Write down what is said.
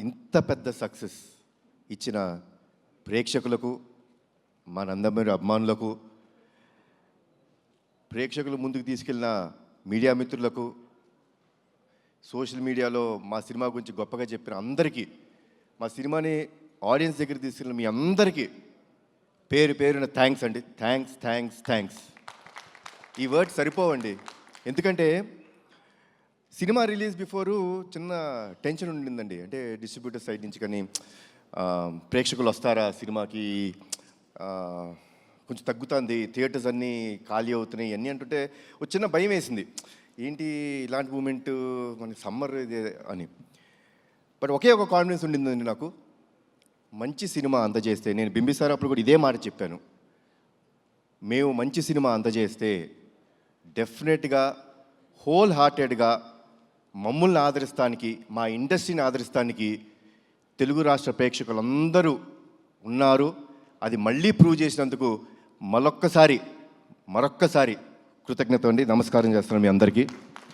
ఇంత పెద్ద సక్సెస్ ఇచ్చిన ప్రేక్షకులకు, మా నందమూరి అభిమానులకు, ప్రేక్షకులు ముందుకు తీసుకెళ్ళిన మీడియా మిత్రులకు, సోషల్ మీడియాలో మా సినిమా గురించి గొప్పగా చెప్పిన అందరికీ, మా సినిమాని ఆడియన్స్ దగ్గర తీసుకెళ్ళిన మీ అందరికీ పేరు పేరున థ్యాంక్స్ అండి. Thanks thanks thanks. ఈ వర్డ్ సరిపోవండి. ఎందుకంటే సినిమా రిలీజ్ బిఫోరు చిన్న టెన్షన్ ఉండిందండి. అంటే డిస్ట్రిబ్యూటర్ సైడ్ నుంచి కానీ ప్రేక్షకులు వస్తారా సినిమాకి, కొంచెం తగ్గుతుంది, థియేటర్స్ అన్నీ ఖాళీ అవుతున్నాయి అన్నీ అంటుంటే ఒక చిన్న భయం వేసింది. ఏంటి ఇలాంటి మూమెంట్ మనకి సమ్మర్ ఇది అని. బట్ ఒకే ఒక కాన్ఫిడెన్స్ ఉండిందండి నాకు. మంచి సినిమా అందజేస్తే, నేను బింబిసారా అప్పుడు కూడా ఇదే మాట చెప్పాను, మేము మంచి సినిమా అందజేస్తే డెఫినెట్గా హోల్ హార్టెడ్గా మమ్మల్ని ఆదరిస్తానికి, మా ఇండస్ట్రీని ఆదరిస్తానికి తెలుగు రాష్ట్ర ప్రేక్షకులందరూ ఉన్నారు. అది మళ్ళీ ప్రూవ్ చేసినందుకు మరొక్కసారి కృతజ్ఞత అండి. నమస్కారం చేస్తున్నాను మీ అందరికీ.